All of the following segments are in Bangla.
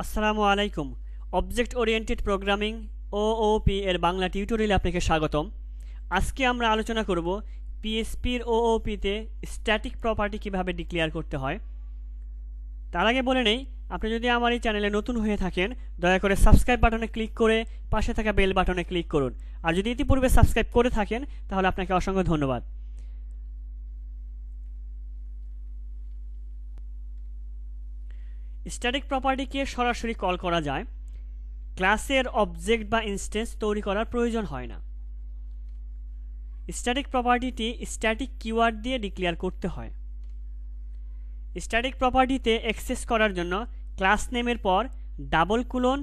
আসসালামু আলাইকুম। অবজেক্ট ওরিয়েন্টেড প্রোগ্রামিং ওওপি এর বাংলা টিউটোরিয়ালে আপনাকে স্বাগতম। আজকে আমরা আলোচনা করব পিএসপির ওওপিতে স্ট্যাটিক প্রপার্টি কিভাবে ডিক্লেয়ার করতে হয়। তার আগে বলে নেই, আপনি যদি আমার এই চ্যানেলে নতুন হয়ে থাকেন দয়া করে সাবস্ক্রাইব বাটনে ক্লিক করে পাশে থাকা বেল বাটনে ক্লিক করুন। আর যদি ইতিপূর্বে সাবস্ক্রাইব করে থাকেন তাহলে আপনাকে অসংখ্য ধন্যবাদ। স্ট্যাটিক প্রপার্টিকে সরাসরি কল করা যায়, ক্লাসের অবজেক্ট বা ইনস্ট্যান্স তৈরি করার প্রয়োজন হয় না। স্ট্যাটিক প্রপার্টিটি স্ট্যাটিক কিওয়ার্ড দিয়ে ডিক্লেয়ার করতে হয়। স্ট্যাটিক প্রপার্টিতে অ্যাক্সেস করার জন্য ক্লাস নেমের পর ডাবল কোলন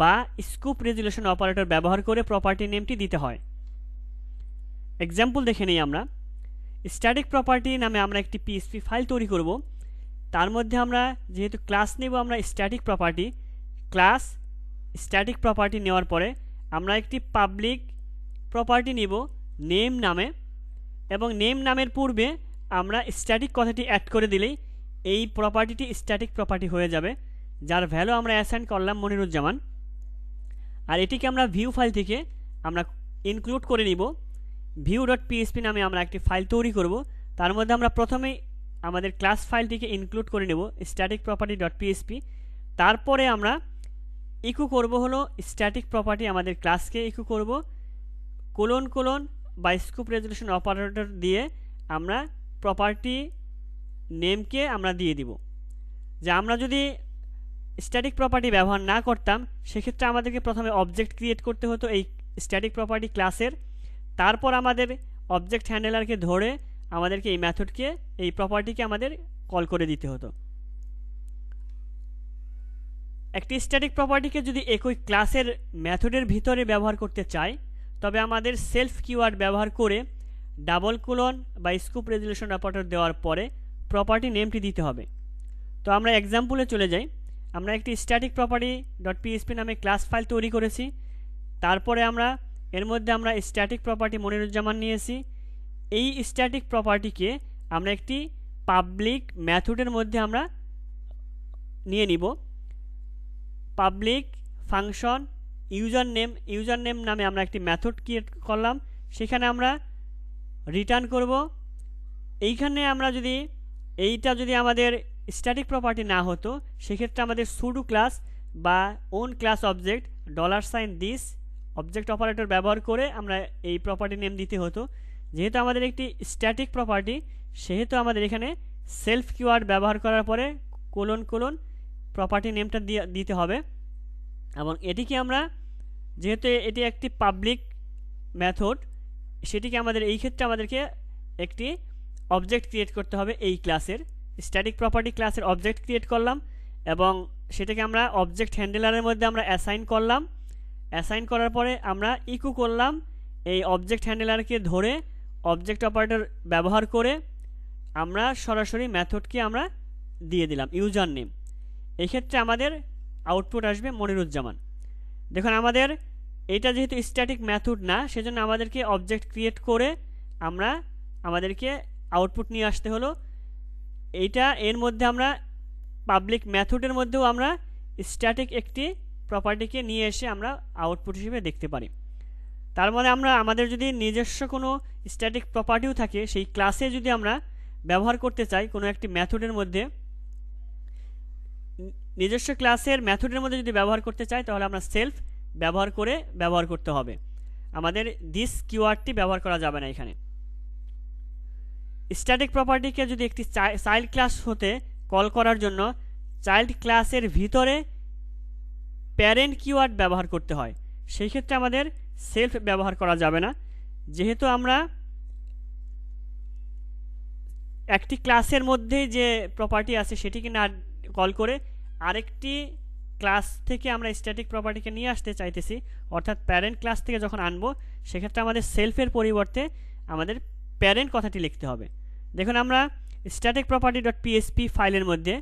বা স্কুপ রেজুলেশন অপারেটর ব্যবহার করে প্রপার্টি নেমটি দিতে হয়। এক্সাম্পল দেখে নেই আমরা। স্ট্যাটিক প্রপার্টি নামে আমরা একটি পিএসপি ফাইল তৈরি করব। তার মধ্যে আমরা যেহেতু ক্লাস নেব, আমরা static property class static property নেওয়ার পরে আমরা একটি পাবলিক প্রপার্টি নিব নেম নামে, এবং নেম নামের পূর্বে আমরা স্ট্যাটিক কথাটি অ্যাড করে দিলেই এই প্রপার্টিটি স্ট্যাটিক প্রপার্টি হয়ে যাবে, যার ভ্যালু আমরা অ্যাসাইন করলাম মনিরুজ্জামান। আর এটিকে আমরা ভিউ ফাইল থেকে আমরা ইনক্লুড করে নিব। view.php নামে আমরা একটি ফাইল তৈরি করব। তার মধ্যে আমরা প্রথমেই আমাদের ক্লাস ফাইলটিকে ইনক্লুড করে নেব স্ট্যাটিক প্রপার্টি.php। তারপরে আমরা ইকো করব হলো স্ট্যাটিক প্রপার্টি, আমাদের ক্লাসকে ইকো করব কোলন কোলন বা স্কুপ রেজুলেশন অপারেটর দিয়ে আমরা প্রপার্টি নেমকে আমরা দিয়ে দিব। যে আমরা যদি স্ট্যাটিক প্রপার্টি ব্যবহার না করতাম সেক্ষেত্রে আমাদেরকে প্রথমে অবজেক্ট ক্রিয়েট করতে হতো এই স্ট্যাটিক প্রপার্টি ক্লাসের, তারপর আমাদের অবজেক্ট হ্যান্ডলারকে ধরে আমাদেরকে এই মেথডকে এই প্রপার্টিকে আমাদের কল করে দিতে হতো। একটি স্ট্যাটিক প্রপার্টিকে যদি একই ক্লাসের মেথডের ভিতরে ব্যবহার করতে চাই তবে আমাদের সেলফ কিওয়ার্ড ব্যবহার করে ডাবল কোলন বা স্কুপ রেজুলেশন অপারেটর দেওয়ার পরে প্রপার্টি নেমটি দিতে হবে। তো আমরা এক্সাম্পলে চলে যাই। আমরা একটি স্ট্যাটিক প্রপার্টি.php নামে ক্লাস ফাইল তৈরি করেছি। তারপরে আমরা এর মধ্যে আমরা স্ট্যাটিক প্রপার্টি মনিরুজ্জামান নিয়েছি। এই স্ট্যাটিক প্রপার্টিকে আমরা একটি পাবলিক মেথডের মধ্যে আমরা নিয়ে নিব। পাবলিক ফাংশন ইউজার নেম নামে আমরা একটি মেথড ক্রিয়েট করলাম, সেখানে আমরা রিটার্ন করব। এইখানে আমরা যদি আমাদের স্ট্যাটিক প্রপার্টি না হতো সেক্ষেত্রে আমাদের সুডো ক্লাস বা own class object $this object operator ব্যবহার করে আমরা এই প্রপার্টি নেম দিতে হতো। যেহেতু আমাদের একটি স্ট্যাটিক প্রপার্টি সেহেতু আমাদের এখানে সেলফ কিওয়ার্ড ব্যবহার করার পরে কোলন কোলন প্রপার্টি নেমটা দিতে হবে। এবং এটিকে আমরা যেহেতু এটি একটি পাবলিক মেথড সেটিকে আমাদের এই ক্ষেত্রে আমাদেরকে একটি অবজেক্ট ক্রিয়েট করতে হবে। এই ক্লাসের স্ট্যাটিক প্রপার্টি ক্লাসের অবজেক্ট ক্রিয়েট করলাম এবং সেটাকে আমরা অবজেক্ট হ্যান্ডলারের মধ্যে আমরা অ্যাসাইন করলাম। অ্যাসাইন করার পরে আমরা ইকো করলাম এই অবজেক্ট হ্যান্ডলারকে ধরে অবজেক্ট অপারেটর ব্যবহার করে আমরা সরাসরি মেথডকে আমরা দিয়ে দিলাম ইউজার নেম। এই ক্ষেত্রে আমাদের আউটপুট আসবে মনিরুজ্জামান। দেখুন আমাদের এটা যেহেতু স্ট্যাটিক মেথড না সেজন্য আমাদেরকে অবজেক্ট ক্রিয়েট করে আমাদেরকে আউটপুট নিয়ে আসতে হলো। এইটা এর মধ্যে আমরা পাবলিক মেথডের মধ্যেও আমরা স্ট্যাটিক একটি প্রপার্টিকে নিয়ে এসে আমরা আউটপুট হিসেবে দেখতে পারি। তার মানে আমরা আমাদের যদি নিজস্ব কোনো স্ট্যাটিক প্রপার্টিও থাকে সেই ক্লাসে যদি আমরা ব্যবহার করতে চাই কোনো একটি মেথডের মধ্যে, নিজস্ব ক্লাসের মেথডের মধ্যে যদি ব্যবহার করতে চাই তাহলে আমরা সেলফ ব্যবহার করতে হবে। আমাদের দিস কিওয়ার্ডটি ব্যবহার করা যাবে না। এখানে স্ট্যাটিক প্রপার্টিকে যদি একটি চাইল্ড ক্লাস হতে কল করার জন্য চাইল্ড ক্লাসের ভিতরে প্যারেন্ট কিওয়ার্ড ব্যবহার করতে হয়, সেই ক্ষেত্রে আমাদের সেলফ ব্যবহার করা যাবে না। যেহেতু আমরা একটি ক্লাসের মধ্যে যে প্রপার্টি আছে সেটিকে না কল করে আরেকটি ক্লাস থেকে আমরা স্ট্যাটিক প্রপার্টিকে নিয়ে আসতে চাইতেছি, অর্থাৎ প্যারেন্ট ক্লাস থেকে যখন আনবো সেক্ষেত্রে আমাদের সেলফের পরিবর্তে আমাদের প্যারেন্ট কথাটি লিখতে হবে। দেখুন আমরা স্ট্যাটিক প্রপার্টি.php ফাইলের মধ্যে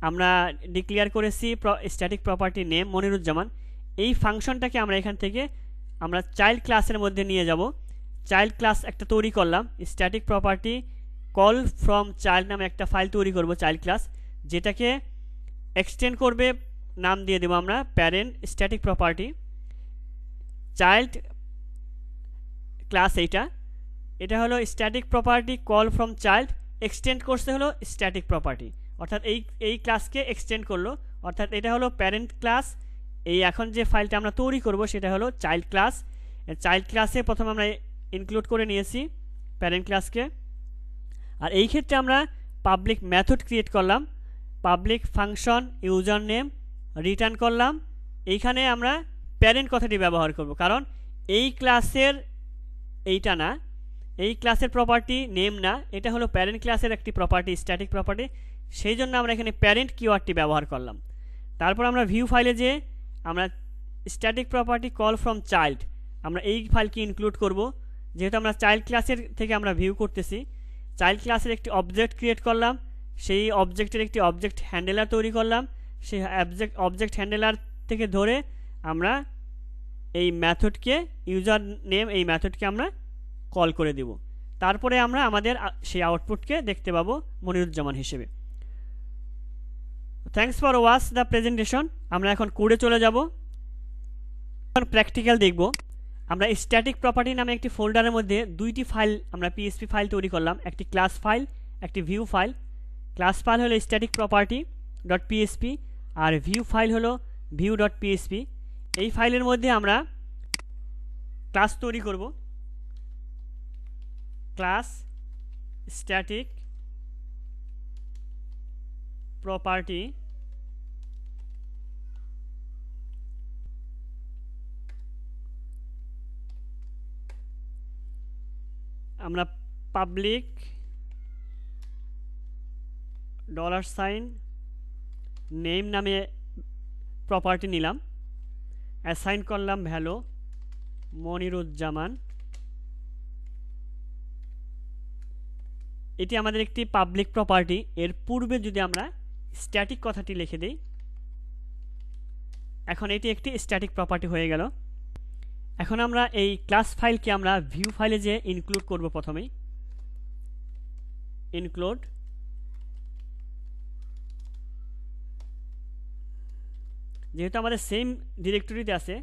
আমরা ডিক্লেয়ার করেছি স্ট্যাটিক প্রপার্টি নেম মনিরুজ্জামান। এই ফাংশনটাকে আমরা এখান থেকে আমরা চাইল্ড ক্লাসের মধ্যে নিয়ে যাব। চাইল্ড ক্লাস একটা তৈরি করলাম, static property call from child নামে একটা ফাইল তৈরি করব চাইল্ড ক্লাস, যেটাকে এক্সটেন্ড করবে নাম দিয়ে দেব আমরা parent static property child class. এটা হলো static property call from child, extend করতে হলো স্ট্যাটিক প্রপার্টি, অর্থাৎ এই ক্লাসকে এক্সটেন্ড করলো, অর্থাৎ এটা হলো প্যারেন্ট ক্লাস। এই এখন যে ফাইলটা আমরা তৈরি করব সেটা হলো চাইল্ড ক্লাস। চাইল্ড ক্লাসে প্রথমে আমরা ইনক্লুড করে নিয়েছি প্যারেন্ট ক্লাসকে। আর এই ক্ষেত্রে আমরা পাবলিক মেথড ক্রিয়েট করলাম, public function user name return করলাম। এইখানে আমরা প্যারেন্ট কথাটি ব্যবহার করব, কারণ এই ক্লাসের এইটা না, এই ক্লাসের প্রপার্টি নেম না, এটা হলো প্যারেন্ট ক্লাসের একটি প্রপার্টি, স্ট্যাটিক প্রপার্টি, সেই জন্য আমরা এখানে প্যারেন্ট কিওয়ার্ডটি ব্যবহার করলাম। তারপর আমরা ভিউ ফাইলে যে আমরা static property call from child, আমরা এই ফাইলকে ইনক্লুড করব, যেহেতু আমরা চাইল্ড ক্লাসের থেকে আমরা ভিউ করতেছি। চাইল্ড ক্লাসের একটি অবজেক্ট ক্রিয়েট করলাম, সেই অবজেক্টের একটি অবজেক্ট হ্যান্ডেলার তৈরি করলাম, সেই অবজেক্ট হ্যান্ডেলার থেকে ধরে আমরা এই মেথডকে ইউজার নেম এই মেথডকে আমরা কল করে দেব। তারপরে আমরা আমাদের সেই আউটপুটকে দেখতে পাবো মনিরুজ্জামান হিসেবে। Thanks for watch the presentation. আমরা এখন কোডে চলে যাব, এখন প্র্যাকটিক্যাল দেখব। আমরা স্ট্যাটিক প্রপার্টি নামে একটি ফোল্ডারের মধ্যে দুইটি ফাইল আমরা পিএসপি ফাইল তৈরি করলাম, একটি ক্লাস ফাইল একটি ভিউ ফাইল। ক্লাস ফাইল হলো স্ট্যাটিক প্রপার্টি ডট পিএসপি আর ভিউ ফাইল হলো ভিউ ডট পিএসপি। এই ফাইলের মধ্যে আমরা ক্লাস তৈরি করব, ক্লাস স্ট্যাটিক প্রপার্টি আমরা পাবলিক $সাইন নেম নামে প্রপার্টি নিলাম, অ্যাসাইন করলাম ভ্যালু মনিরুজ্জামান। এটি আমাদের একটি পাবলিক প্রপার্টি। এর পূর্বে যদি আমরা স্ট্যাটিক কথাটি লিখে দিই, এখন এটি একটি স্ট্যাটিক প্রপার্টি হয়ে গেল। এখন আমরা এই ক্লাস ফাইলকে আমরা ভিউ ফাইলে যে ইনক্লুড করব, প্রথমেই ইনক্লুড, যেহেতু আমাদের সেম ডিরেক্টরিতে আছে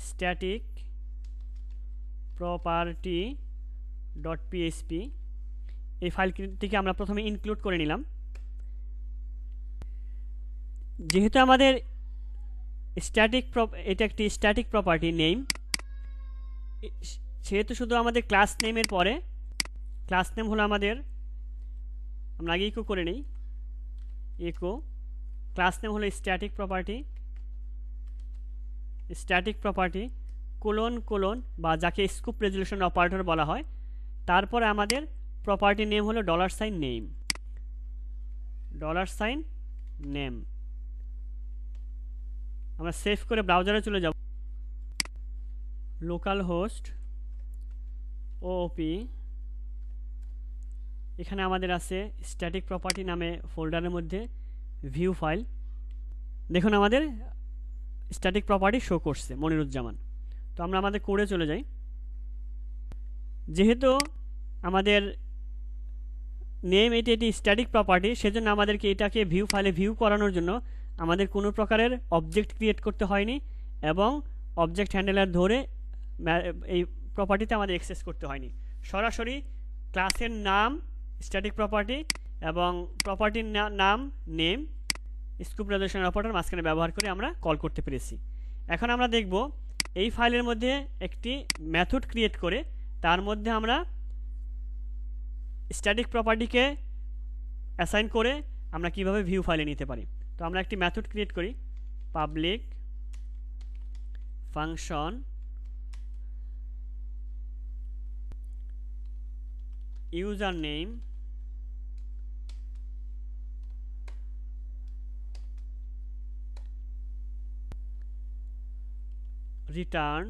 ./static property .php, এই ফাইলটিকে আমরা প্রথমে ইনক্লুড করে নিলাম। যেহেতু আমাদের এটা একটি স্ট্যাটিক প্রপার্টি নেম, সেহেতু শুধু আমাদের ক্লাস নেমের পরে ক্লাস নেম হলো আমাদের, আমরা আগে ইকো করে নিই, ইকো ক্লাস নেম হলো স্ট্যাটিক প্রপার্টি কোলন বা যাকে স্কোপ রেজলিউশন অপারেটর বলা হয়। তারপরে আমাদের প্রপার্টি নেম হলো $সাইন নেম। আমরা সেভ করে ব্রাউজারে চলে যাব, লোকাল হোস্ট ওপি, এখানে আমাদের আছে স্ট্যাটিক প্রপার্টি নামে ফোল্ডারের মধ্যে ভিউ ফাইল। দেখুন আমাদের স্ট্যাটিক প্রপার্টি শো করছে মনিরুজ্জামান। তো আমরা আমাদের কোডে চলে যাই। যেহেতু আমাদের নেম এটি স্ট্যাটিক প্রপার্টি, সেজন্য আমাদেরকে এটাকে ভিউ ফাইলে ভিউ করানোর জন্য আমাদের কোনো প্রকারের অবজেক্ট ক্রিয়েট করতে হয়নি, এবং অবজেক্ট হ্যান্ডেলার ধরে এই প্রপার্টিতে আমাদের অ্যাক্সেস করতে হয়নি। সরাসরি ক্লাসের নাম স্ট্যাটিক প্রপার্টি এবং প্রপার্টির নাম নেম স্কোপ রেজলিউশন অপারেটর মাঝখানে ব্যবহার করে আমরা কল করতে পেরেছি। এখন আমরা দেখব এই ফাইলের মধ্যে একটি মেথড ক্রিয়েট করে তার মধ্যে আমরা স্ট্যাটিক প্রপার্টিকে অ্যাসাইন করে আমরা কিভাবে ভিউ ফাইলে নিতে পারি। তো আমরা একটি মেথড ক্রিয়েট করি, public function user name return.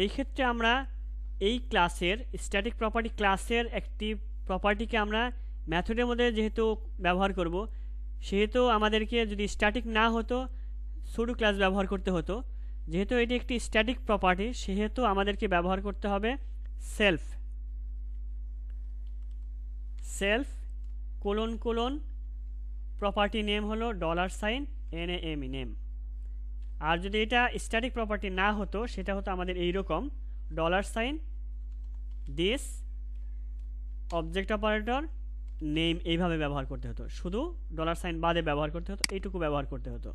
এই ক্ষেত্রে আমরা এই ক্লাসের স্ট্যাটিক প্রপার্টি ক্লাসের একটি প্রপার্টিকে আমরা মেথডের মধ্যে যেহেতু ব্যবহার করব, সেহেতু আমাদেরকে যদি স্ট্যাটিক না হতো সুডো ক্লাস ব্যবহার করতে হতো। যেহেতু এটি একটি স্ট্যাটিক প্রপার্টি, সেহেতু আমাদেরকে ব্যবহার করতে হবে সেলফ কোলন প্রপার্টি নেম হলো $name নেম। আর যদি এটা স্ট্যাটিক প্রপার্টি না হতো সেটা হতো আমাদের এইরকম $this অবজেক্ট অপারেটর নেম, এইভাবে ব্যবহার করতে হতো, শুধু $সাইন বাদে ব্যবহার করতে হতো, এইটুকু ব্যবহার করতে হতো।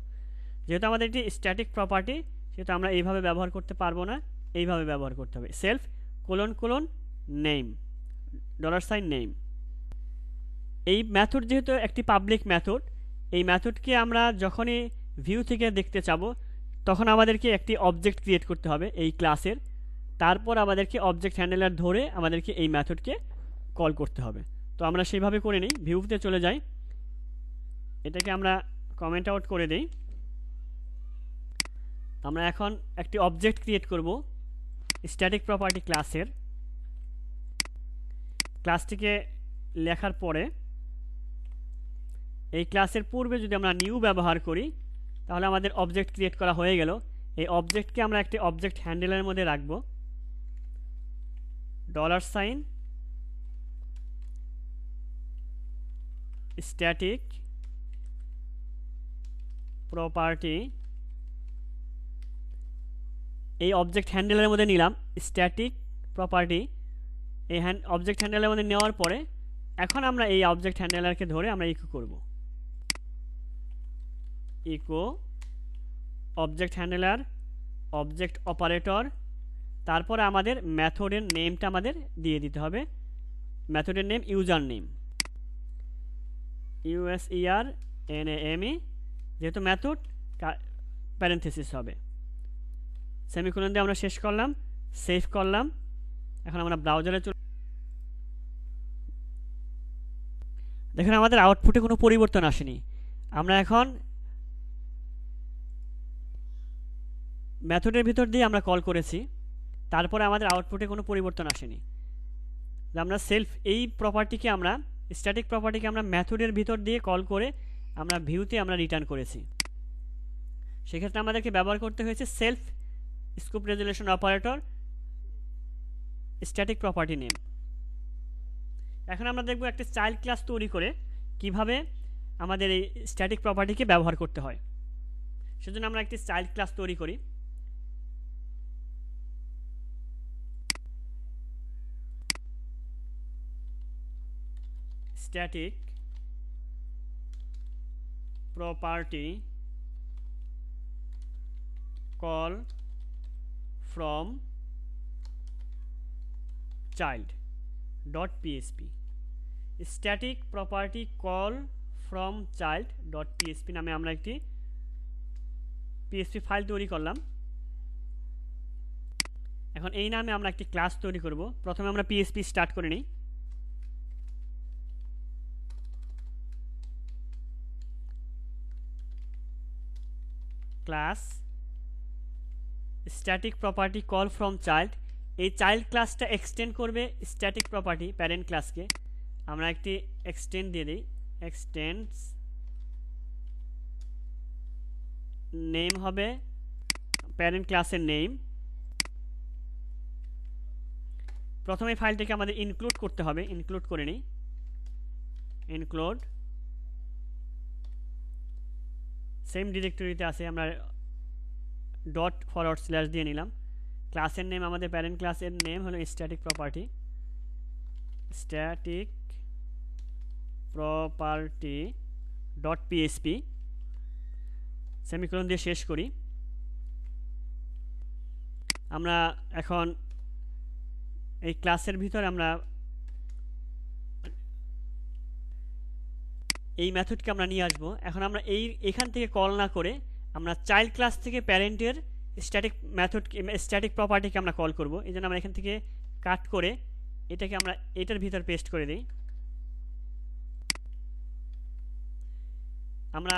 যেহেতু আমাদের এটি স্ট্যাটিক প্রপার্টি সেহেতু আমরা এইভাবে ব্যবহার করতে পারবো না, এইভাবে ব্যবহার করতে হবে, সেলফ নেম $সাইন নেম। এই মেথড যেহেতু একটি পাবলিক মেথড, এই মেথডকে আমরা যখনই ভিউ থেকে দেখতে চাবো তখন আমাদেরকে একটি অবজেক্ট ক্রিয়েট করতে হবে এই ক্লাসের, তারপর আমাদেরকে অবজেক্ট হ্যান্ডলার ধরে আমাদেরকে এই মেথডকে কল করতে হবে। তো আমরা সেইভাবে করে নিই, ভিউতে চলে যাই, এটাকে আমরা কমেন্ট আউট করে দিই। আমরা এখন একটি অবজেক্ট ক্রিয়েট করব স্ট্যাটিক প্রপার্টি ক্লাসের। ক্লাসটিকে লেখার পরে এই ক্লাসের পূর্বে যদি আমরা নিউ ব্যবহার করি তাহলে আমাদের অবজেক্ট ক্রিয়েট করা হয়ে গেল। এই অবজেক্টকে আমরা একটি অবজেক্ট হ্যান্ডেলের মধ্যে রাখবো, $সাইন স্ট্যাটিক প্রপার্টি, এই অবজেক্ট হ্যান্ডেলের মধ্যে নিলাম স্ট্যাটিক প্রপার্টি। এই অবজেক্ট হ্যান্ডেলের মধ্যে নেওয়ার পরে এখন আমরা এই অবজেক্ট হ্যান্ডেলারকে ধরে আমরা ইকো করব, echo object handler object operator, তারপরে আমাদের মেথডের নেমটা আমাদের দিয়ে দিতে হবে, মেথডের নেম ইউজার নেম USERNAME, যেহেতু মেথড প্যারেনথেসিস হবে, সেমিকোলন দিয়ে আমরা শেষ করলাম, সেভ করলাম। এখন আমরা ব্রাউজারে চলে, দেখুন আমাদের আউটপুটে কোনো পরিবর্তন আসেনি। আমরা এখন মেথডের ভিতর দিয়ে আমরা কল করেছি, তারপরে আমাদের আউটপুটে কোনো পরিবর্তন আসেনি। আমরা সেলফ এই প্রপার্টিকে আমরা স্ট্যাটিক প্রপার্টিকে আমরা মেথডের ভিতর দিয়ে কল করে আমরা ভিউতে আমরা রিটার্ন করেছি। সেক্ষেত্রে আমাদেরকে ব্যবহার করতে হয়েছে self scope resolution operator static property name. এখন আমরা দেখব একটা চাইল্ড ক্লাস তৈরি করে কিভাবে আমাদের এই স্ট্যাটিক প্রপার্টিকে ব্যবহার করতে হয়। সেজন্য আমরা একটি চাইল্ড ক্লাস তৈরি করি। Static property call from child.php, static property call from child.php নামে আমরা একটি PHP ফাইল তৈরি করলাম। এখন এই নামে আমরা একটি ক্লাস তৈরি করব। প্রথমে আমরা PHP স্টার্ট করে নিই। Class static property call from child, এই চাইল্ড ক্লাসটা এক্সটেন্ড করবে স্ট্যাটিক প্রপার্টি প্যারেন্ট ক্লাসকে। আমরা একটি এক্সটেন্ড দিয়ে দিই, এক্সটেন্ডস নেম হবে প্যারেন্ট ক্লাসের নেম। প্রথমে ফাইলটিকে আমাদের ইনক্লুড করতে হবে, ইনক্লুড করে নিই, ইনক্লুড সেম ডিরেক্টরিতে আছে, আমরা ./ দিয়ে নিলাম। ক্লাসের নেম আমাদের প্যারেন্ট ক্লাসের নেম হলো static property, static property .php, semicolon দিয়ে শেষ করি। আমরা এখন এই ক্লাসের ভিতর আমরা এই মেথডকে আমরা নিয়ে আসবো। এখন আমরা এখান থেকে কল না করে আমরা চাইল্ড ক্লাস থেকে প্যারেন্টের স্ট্যাটিক মেথড স্ট্যাটিক প্রপার্টিকে আমরা কল করব। এই জন্য আমরা এখান থেকে কাট করে এটাকে আমরা এটার ভিতর পেস্ট করে দিই। আমরা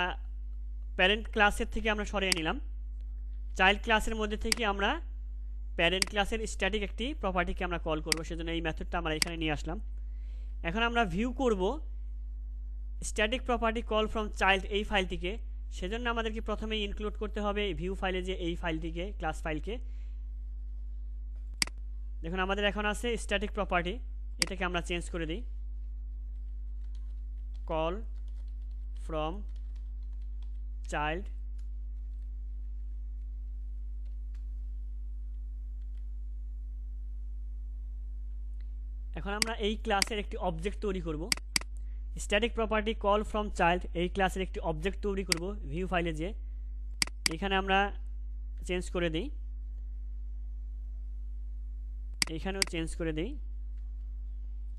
প্যারেন্ট ক্লাসের থেকে আমরা সরিয়ে নিলাম, চাইল্ড ক্লাসের মধ্যে থেকে আমরা প্যারেন্ট ক্লাসের স্ট্যাটিক একটি প্রপার্টিকে আমরা কল করব। সেজন্য এই মেথডটা আমরা এখানে নিয়ে আসলাম। এখন আমরা ভিউ করব static property call from child এই ফাইলটিকে। সেজন্য আমাদেরকে প্রথমে ইনক্লুড করতে হবে ভিউ ফাইলে যে এই ফাইলটিকে, ক্লাস ফাইলকে। দেখুন আমাদের এখন আছে স্ট্যাটিক প্রপার্টি, এটাকে আমরা চেঞ্জ করে দিই, কল ফ্রম চাইল্ড এখন আমরা এই ক্লাসের একটি অবজেক্ট তৈরি করব। Static property call from child এই ক্লাসের একটি অবজেক্ট তৈরি করব। ভিউ ফাইলে যে এখানে আমরা চেঞ্জ করে দিই, এখানেও চেঞ্জ করে দিই,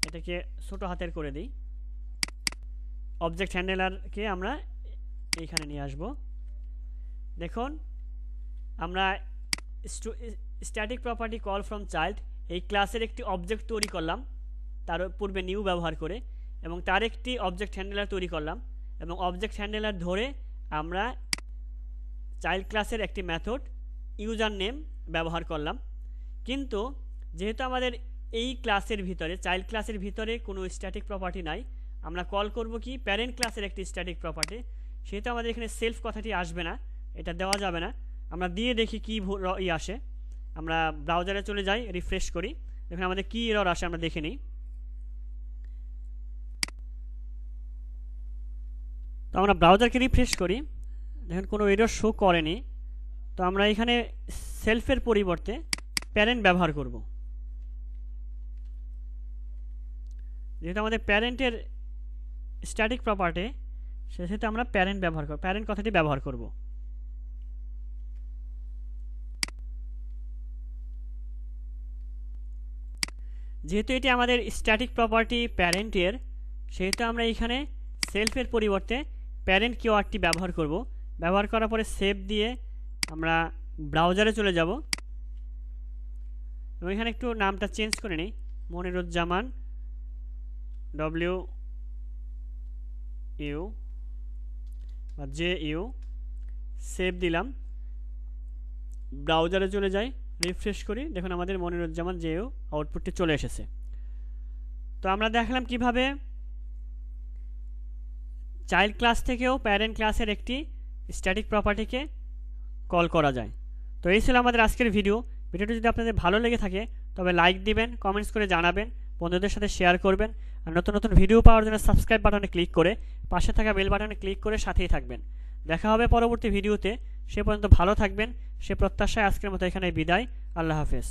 এটাকে ছোট হাতের করে দিই। অবজেক্ট হ্যান্ডেলারকে আমরা এইখানে নিয়ে আসব। দেখুন আমরা static property call from child এই ক্লাসের একটি অবজেক্ট তৈরি করলাম তার পূর্বে নিউ ব্যবহার করে, এবং তার একটি অবজেক্ট হ্যান্ডেলার তৈরি করলাম, এবং অবজেক্ট হ্যান্ডেলার ধরে আমরা চাইল্ড ক্লাসের একটি মেথড ইউজার নেম ব্যবহার করলাম। কিন্তু যেহেতু আমাদের এই ক্লাসের ভিতরে চাইল্ড ক্লাসের ভিতরে কোনো স্ট্যাটিক প্রপার্টি নাই, আমরা কল করব কি প্যারেন্ট ক্লাসের একটি স্ট্যাটিক প্রপার্টি, সেহেতু আমাদের এখানে সেলফ কথাটি আসবে না, এটা দেওয়া যাবে না। আমরা দিয়ে দেখি কি আসে। আমরা ব্রাউজারে চলে যাই, রিফ্রেশ করি, দেখুন আমাদের কি এরর আসে আমরা দেখে নিই। তো আমরা ব্রাউজারকে রিফ্রেশ করি, দেখুন কোনো এরর শো করেনি। তো আমরা এখানে সেলফের পরিবর্তে প্যারেন্ট ব্যবহার করব। যেহেতু আমাদের প্যারেন্টের স্ট্যাটিক প্রপার্টি সেহেতু আমরা প্যারেন্ট কথাটি ব্যবহার করব। যেহেতু এটি আমাদের স্ট্যাটিক প্রপার্টি প্যারেন্টের, সেহেতু আমরা এখানে সেলফের পরিবর্তে প্যারেন্ট কিওয়ার্ডটি ব্যবহার করব। ব্যবহার করার পরে সেভ দিয়ে আমরা ব্রাউজারে চলে যাব, এবং এখানে একটু নামটা চেঞ্জ করে নিই, মনিরুজ্জামান WU বা JU, সেভ দিলাম। ব্রাউজারে চলে যাই, রিফ্রেশ করি, দেখুন আমাদের মনিরুজ্জামান JU আউটপুটটি চলে এসেছে। তো আমরা দেখলাম কিভাবে চাইল্ড ক্লাস থেকেও প্যারেন্ট ক্লাসের একটি স্ট্যাটিক প্রপার্টিকে কল করা যায়। তো এই ছিল আমাদের আজকের ভিডিওটি যদি আপনাদের ভালো লেগে থাকে তবে লাইক দিবেন, কমেন্টস করে জানাবেন, বন্ধুদের সাথে শেয়ার করবেন, আর নতুন নতুন ভিডিও পাওয়ার জন্য সাবস্ক্রাইব বাটনে ক্লিক করে পাশে থাকা বেল বাটনে ক্লিক করে সাথেই থাকবেন। দেখা হবে পরবর্তী ভিডিওতে, সে পর্যন্ত ভালো থাকবেন সে প্রত্যাশায় আজকের মতো এখানে বিদায়। আল্লাহ হাফেজ।